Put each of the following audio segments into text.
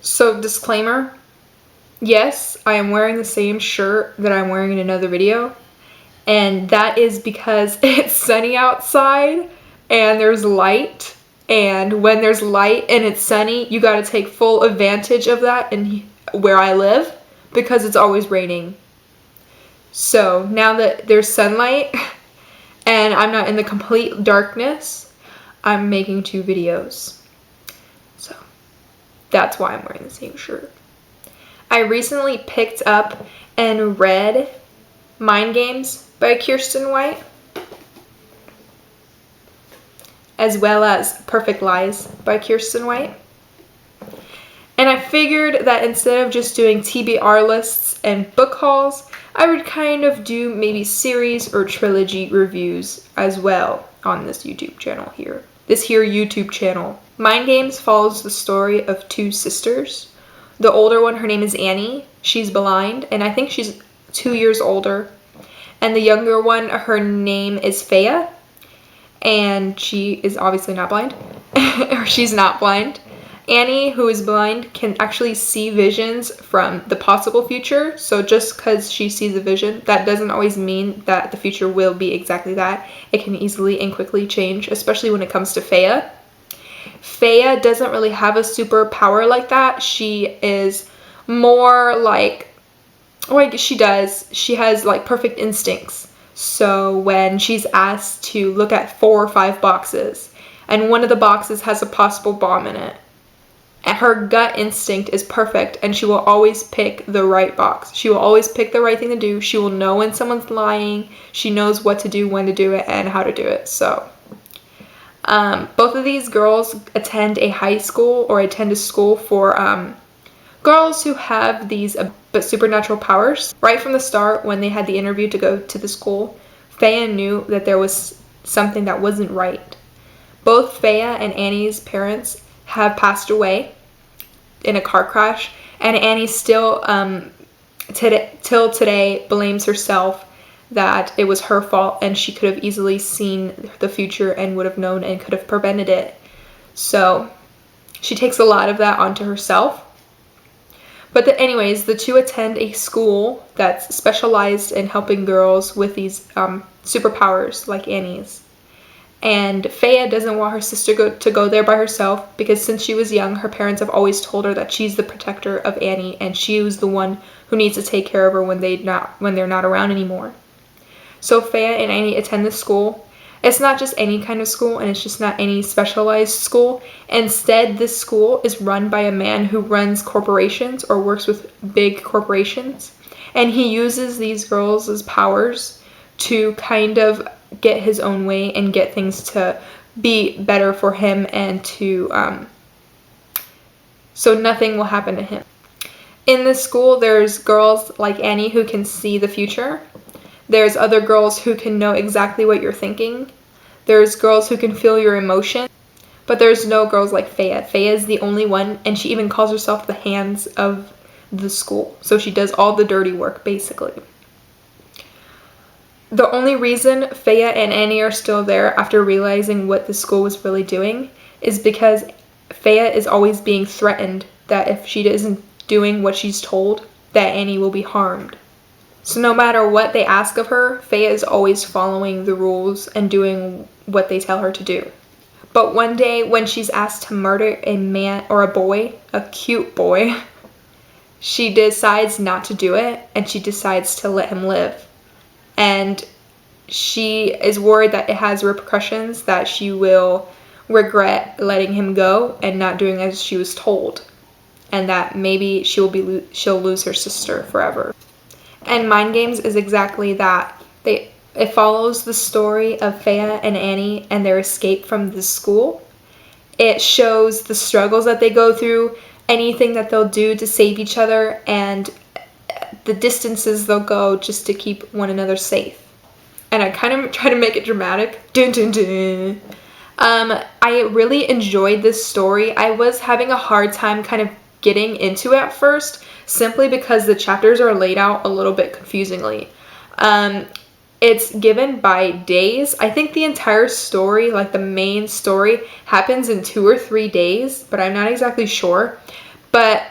So disclaimer, yes, I am wearing the same shirt that I'm wearing in another video, and that is because it's sunny outside and there's light, and when there's light and it's sunny, you gotta take full advantage of that in where I live, because it's always raining. So now that there's sunlight and I'm not in the complete darkness, I'm making 2 videos. So that's why I'm wearing the same shirt. I recently picked up and read Mind Games by Kiersten White, as well as Perfect Lies by Kiersten White. And I figured that instead of just doing TBR lists and book hauls, I would kind of do maybe series or trilogy reviews as well on this YouTube channel here. This here YouTube channel. Mind Games follows the story of 2 sisters. The older one, her name is Annie. She's blind, and I think she's 2 years older. And the younger one, her name is Fea, and she is obviously not blind. Or she's not blind. Annie, who is blind, can actually see visions from the possible future. So just because she sees a vision, that doesn't always mean that the future will be exactly that. It can easily and quickly change, especially when it comes to Fea. Fea doesn't really have a superpower like that. She is more like she does. She has like perfect instincts. So when she's asked to look at 4 or 5 boxes, and one of the boxes has a possible bomb in it, and her gut instinct is perfect, and she will always pick the right box. She will always pick the right thing to do. She will know when someone's lying. She knows what to do, when to do it, and how to do it. So both of these girls attend a high school, or attend a school for girls who have these but supernatural powers. Right from the start, when they had the interview to go to the school, Fea knew that there was something that wasn't right. Both Fea and Annie's parents have passed away in a car crash, and Annie still till today blames herself that it was her fault, and she could have easily seen the future and would have known and could have prevented it. So she takes a lot of that onto herself. But anyways, the 2 attend a school that's specialized in helping girls with these superpowers like Annie's. And Fea doesn't want her sister to go there by herself, because since she was young, her parents have always told her that she's the protector of Annie, and she was the one who needs to take care of her when they're not around anymore. So Fea and Annie attend this school. It's not just any kind of school, and it's just not any specialized school. Instead, this school is run by a man who runs corporations, or works with big corporations. And he uses these girls as powers to kind of get his own way and get things to be better for him, and to so nothing will happen to him. In this school, there's girls like Annie who can see the future. There's other girls who can know exactly what you're thinking. There's girls who can feel your emotion. But there's no girls like Fea. Fea is the only one, and she even calls herself the hands of the school. So she does all the dirty work, basically. The only reason Fea and Annie are still there after realizing what the school was really doing is because Fea is always being threatened that if she isn't doing what she's told, that Annie will be harmed. So no matter what they ask of her, Fea is always following the rules and doing what they tell her to do. But one day, when she's asked to murder a man or a boy, a cute boy, she decides not to do it, and she decides to let him live. And she is worried that it has repercussions, that she will regret letting him go and not doing as she was told, and that maybe she'll lose her sister forever. And Mind Games is exactly that. It follows the story of Fea and Annie and their escape from the school. It shows the struggles that they go through, anything that they'll do to save each other, and the distances they'll go just to keep one another safe. And I kind of try to make it dramatic. Dun, dun, dun. I really enjoyed this story. I was having a hard time kind of getting into it at first, simply because the chapters are laid out a little bit confusingly. It's given by days. I think the entire story, like the main story, happens in 2 or 3 days, but I'm not exactly sure. but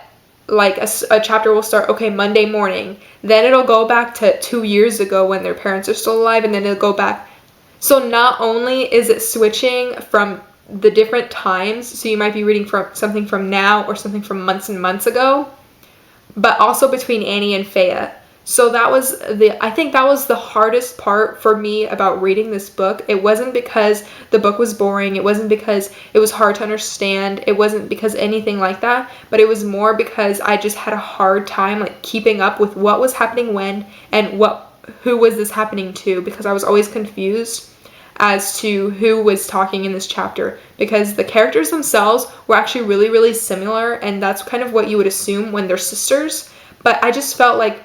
like a chapter will start, okay, Monday morning, then it'll go back to 2 years ago when their parents are still alive, and then it'll go back. So not only is it switching from the different times, so you might be reading from something from now or something from months and months ago, but also between Annie and Faya. So I think that was the hardest part for me about reading this book. It wasn't because the book was boring. It wasn't because it was hard to understand. It wasn't because anything like that, but it was more because I just had a hard time like keeping up with what was happening when and who was this happening to, because I was always confused as to who was talking in this chapter, because the characters themselves were actually really, really similar, and that's kind of what you would assume when they're sisters. But I just felt like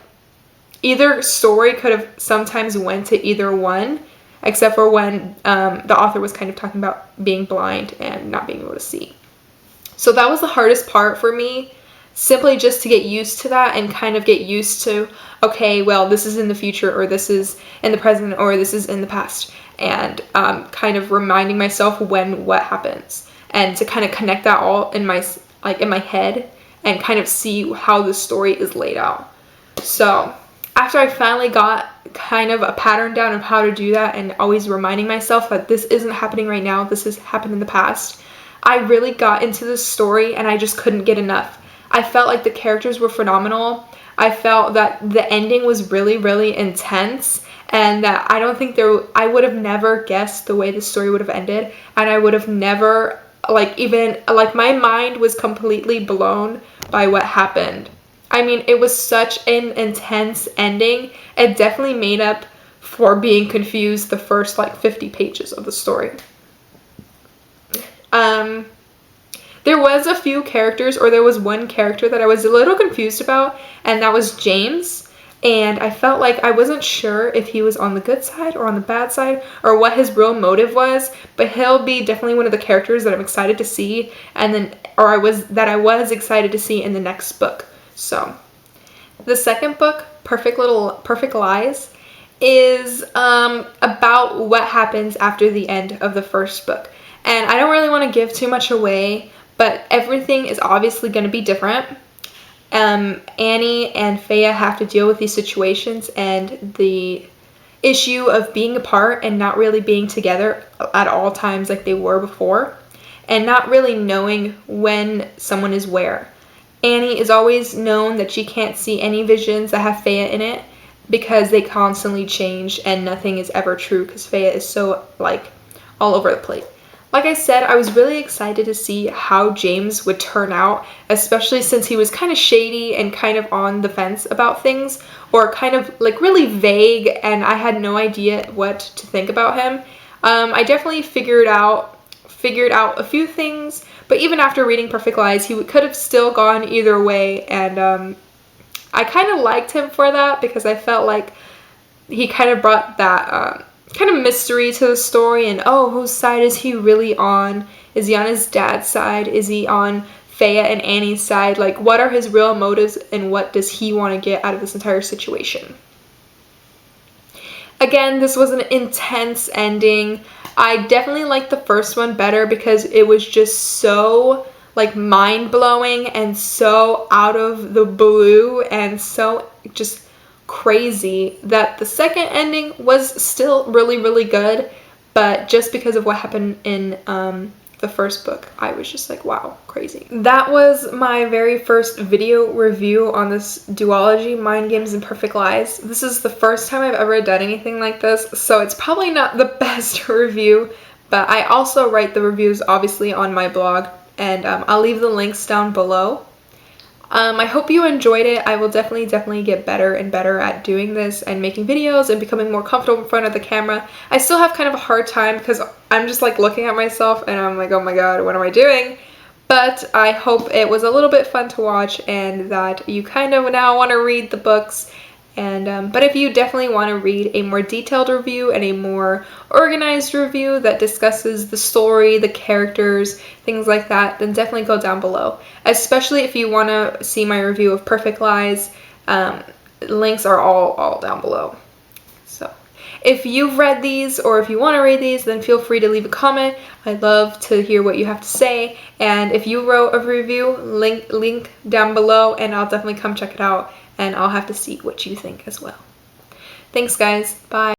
either story could have sometimes went to either one, except for when the author was kind of talking about being blind and not being able to see. So that was the hardest part for me, simply just to get used to that and kind of get used to, okay, well, this is in the future, or this is in the present, or this is in the past, and kind of reminding myself when what happens, and to kind of connect that all in my head and kind of see how the story is laid out. So after I finally got kind of a pattern down of how to do that, and always reminding myself that this isn't happening right now, this has happened in the past, I really got into this story and I just couldn't get enough. I felt like the characters were phenomenal. I felt that the ending was really, really intense, and that I would have never guessed the way the story would have ended, and I would have never, my mind was completely blown by what happened. I mean, it was such an intense ending. It definitely made up for being confused the first 50 pages of the story. There was a few characters, or there was one character that I was a little confused about, and that was James. And I felt like I wasn't sure if he was on the good side or on the bad side, or what his real motive was, but he'll be definitely one of the characters that I'm excited to see, I was excited to see in the next book. So the second book, Perfect Lies, is about what happens after the end of the first book. And I don't really want to give too much away, but everything is obviously going to be different. Annie and Faya have to deal with these situations and the issue of being apart and not really being together at all times like they were before, and not really knowing when someone is where. Annie is always known that she can't see any visions that have Faya in it, because they constantly change and nothing is ever true, because Faya is so all over the place. Like I said, I was really excited to see how James would turn out, especially since he was kind of shady and kind of on the fence about things, or kind of really vague, and I had no idea what to think about him. I definitely figured out a few things, but even after reading Perfect Lies, he could have still gone either way, and I kind of liked him for that, because I felt like he kind of brought that kind of mystery to the story, and whose side is he really on? Is he on his dad's side? Is he on Faya and Annie's side? What are his real motives, and what does he want to get out of this entire situation? Again, this was an intense ending. I definitely liked the first one better, because it was just so mind-blowing and so out of the blue and so just crazy, that the second ending was still really, really good, but just because of what happened in the first book, I was just wow, crazy. That was my very first video review on this duology, Mind Games and Perfect Lies. This is the first time I've ever done anything like this, so it's probably not the best review, but I also write the reviews obviously on my blog, and I'll leave the links down below. I hope you enjoyed it. I will definitely get better and better at doing this and making videos and becoming more comfortable in front of the camera. I still have kind of a hard time, because I'm just looking at myself and I'm oh my god, what am I doing? But I hope it was a little bit fun to watch, and that you kind of now want to read the books. And but if you definitely want to read a more detailed review and a more organized review that discusses the story, the characters, things like that, then definitely go down below. Especially if you want to see my review of Perfect Lies, links are all down below. So, If you've read these or if you want to read these, then feel free to leave a comment. I'd love to hear what you have to say. And if you wrote a review, link down below, and I'll definitely come check it out, and I'll have to see what you think as well. Thanks, guys. Bye.